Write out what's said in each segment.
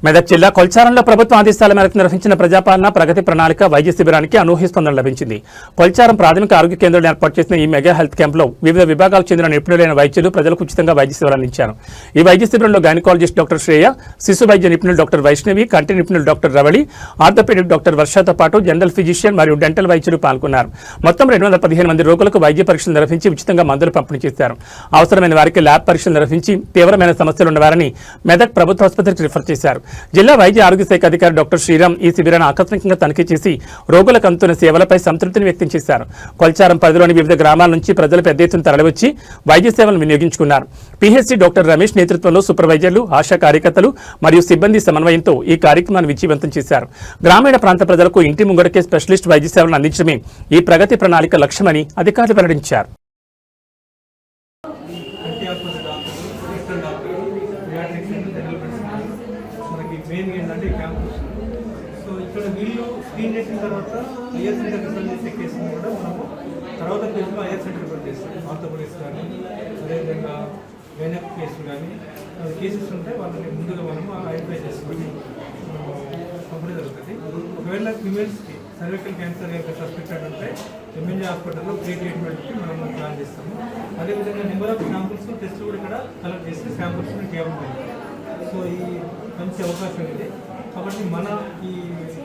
మెదక్ జిల్లా కొల్చారంలో ప్రభుత్వ ఆదేశాల మేరకు నిర్వహించిన ప్రజాపాలన ప్రగతి ప్రణాళిక వైద్య శిబిరానికి అనూహ్య స్పందన లభించింది. కొల్చారం ప్రాథమిక ఆరోగ్య కేంద్రంలో ఏర్పాటు చేసిన ఈ మెగా హెల్త్ క్యాంప్లో వివిధ విభాగాలకు చెందిన నిపుణులైన వైద్యులు ప్రజలకు ఉచితంగా వైద్య సేవలు అందించారు. ఈ వైద్య శిబిరంలో గైనకాలజిస్ట్ డాక్టర్ శ్రేయ, శిశు వైద్య నిపుణులు డాక్టర్ వైష్ణవి, కంటి నిపుణులు డాక్టర్ రవళి, ఆర్థోపెడిక్ డాక్టర్ వర్షతో పాటు జనరల్ ఫిజిషియన్ మరియు డెంటల్ వైద్యులు పాల్గొన్నారు. మొత్తం 215 మంది రోగులకు వైద్య పరీక్షలు నిర్వహించి ఉచితంగా మందులు పంపిణీ చేశారు. అవసరమైన వారికి ల్యాబ్ పరీక్షలు నిర్వహించి తీవ్రమైన సమస్యలు ఉన్నవారిని మెదక్ ప్రభుత్వ ఆసుపత్రికి రిఫర్ చేశారు. జిల్లా వైద్య ఆరోగ్య శాఖ అధికారి డాక్టర్ శ్రీరామ్ ఈ శిబిరాన్ని ఆకస్మికంగా తనిఖీ చేసి రోగులకు అందుతున్న సేవలపై సంతృప్తిని వ్యక్తం చేశారు. కొల్చారం పరిధిలోని వివిధ గ్రామాల నుంచి ప్రజలు పెద్ద ఎత్తున తరలివచ్చి వైద్య సేవలను వినియోగించుకున్నారు. పీహెచ్సీ డాక్టర్ రమేష్ నేతృత్వంలో సూపర్వైజర్లు, ఆశా కార్యకర్తలు మరియు సిబ్బంది సమన్వయంతో ఈ కార్యక్రమాన్ని విజయవంతం చేశారు. గ్రామీణ ప్రాంత ప్రజలకు ఇంటి ముంగడకే స్పెషలిస్ట్ వైద్య సేవలను అందించడమే ఈ ప్రగతి ప్రణాళిక లక్ష్యమని అధికారులు వెల్లడించారు. మెయిన్ ఏంటంటే క్యాంపస్. సో ఇక్కడ వీళ్ళు స్క్రీన్ చేసిన తర్వాత ఐఆర్ సెంటర్ రిఫర్ చేసే కేసుని కూడా మనము తర్వాత కేసులో ఐఆర్ సెంటర్ రిఫర్ చేస్తాం. ఆర్థోపెడిక్స్ కానీ అదేవిధంగా గైనక్ కేసులు కానీ కేసెస్ ఉంటే వాళ్ళని ముందుగా మనము ఐడెంటిఫై చేసుకొని పంపడం జరుగుతుంది. ఒకవేళ ఫిమేల్స్కి సర్వైకల్ క్యాన్సర్ యొక్క సస్పెక్టెడ్ ఉంటే ఎంఎన్జే హాస్పిటల్లో ప్రీ ట్రీట్మెంట్కి మనం ప్లాన్ చేస్తాము. అదేవిధంగా నెంబర్ ఆఫ్ శాంపుల్స్ టెస్ట్ కూడా ఇక్కడ కలెక్ట్ చేసి శాంపుల్స్ని కేవలం పెడతాం. సో ఈ మంచి అవకాశం ఇది. కాబట్టి మన ఈ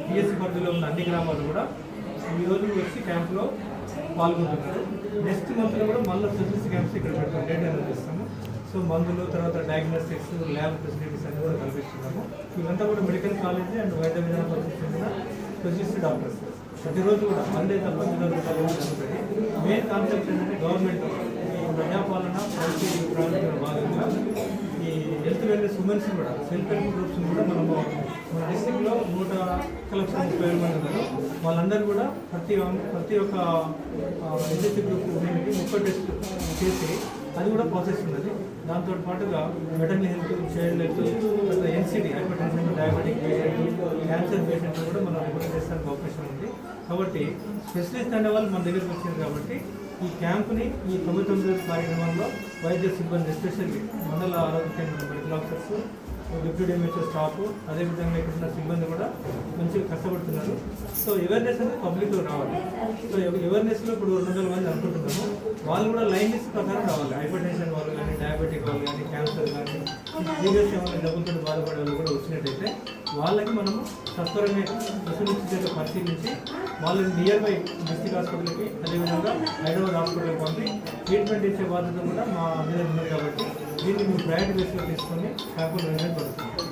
పిఎస్సి పరిధిలో ఉన్న అన్ని గ్రామాలు కూడా ఈరోజు వచ్చి క్యాంప్లో పాల్గొంటున్నారు. నెక్స్ట్ మంత్లో కూడా మళ్ళీ స్పెషలిస్ట్ క్యాంప్స్ ఇక్కడ పెడతాం, డేట్ అనౌన్స్ చేస్తాము. సో మందులు, తర్వాత డయాగ్నోస్టిక్స్, ల్యాబ్ ఫెసిలిటీస్ అన్ని కూడా కల్పిస్తున్నాము. ఇవంతా కూడా మెడికల్ కాలేజ్ అండ్ వైద్య విధాన పరిస్థితి చెందిన స్పెషలిస్ట్ డాక్టర్స్ ప్రతిరోజు కూడా మండే తప్ప జరుగుతుంది. మెయిన్ కాన్సెప్ట్ ఏంటంటే గవర్నమెంట్ ఈ ప్రజాపాలన ప్రగతి ప్రణాళికలో భాగంగా ఈ హెల్త్ వెల్నెస్ ఉమెన్స్ కూడా సెల్ఫ్ హెల్ప్ గ్రూప్స్ కూడా మనము మన డిస్ట్రిక్ట్లో 130 మంది ఉన్నారు. వాళ్ళందరూ కూడా ప్రతి ఒక్క హెల్త్ గ్రూప్ ఉమెన్కి 30 టెస్ట్ చేసి అది కూడా ప్రాసెస్ ఉన్నది. దాంతో పాటుగా మెటర్నల్ హెల్త్, చైల్డ్ హెల్త్, తర్వాత NCD hyper tension, diabetic patient, cancer patient కూడా మనం రిపోర్ట్ చేస్తానికి అవకాశం ఉంది. కాబట్టి స్పెషలిస్ట్ అనే వాళ్ళు మన దగ్గరికి వచ్చింది. కాబట్టి ఈ క్యాంపుని ఈ 99 కార్యక్రమంలో వైద్య సిబ్బంది, ఎస్పెషల్లీ మండల ఆరోగ్య కేంద్ర medical officers, deputy MHO staff, అదేవిధంగా ఇక్కడ ఉన్న సిబ్బంది కూడా మంచిగా కష్టపడుతున్నారు. సో అవేర్నెస్ అనేది పబ్లిక్లో రావాలి. సో అవేర్నెస్లో ఇప్పుడు 200 మంది అనుకుంటున్నాము. వాళ్ళు కూడా లైన్ లిస్ట్ ప్రకారం రావాలి. హైపర్ టెన్షన్ వాళ్ళు కానీ, డయాబెటిక్ వాళ్ళు కానీ, క్యాన్సర్ కానీ, ప్రీవియస్ ఏమైనా జబ్బులతో బాధపడే వాళ్ళు కూడా వచ్చినట్టయితే వాళ్ళకి మనము సత్వరమే విశ్వవిద్యాలయంలో పరిశీలించి వాళ్ళని నియర్ బై డిస్ట్రిక్ట్ హాస్పిటల్కి, అదేవిధంగా హైదరాబాద్ హాస్పిటల్కి పంపి ట్రీట్మెంట్ ఇచ్చే బాధ్యత కూడా మా మీద ఉన్నది. కాబట్టి దీన్ని మేము ప్రయారిటీ బేస్లో తీసుకొని క్యాంపులు నిర్వహించబడుతుంది.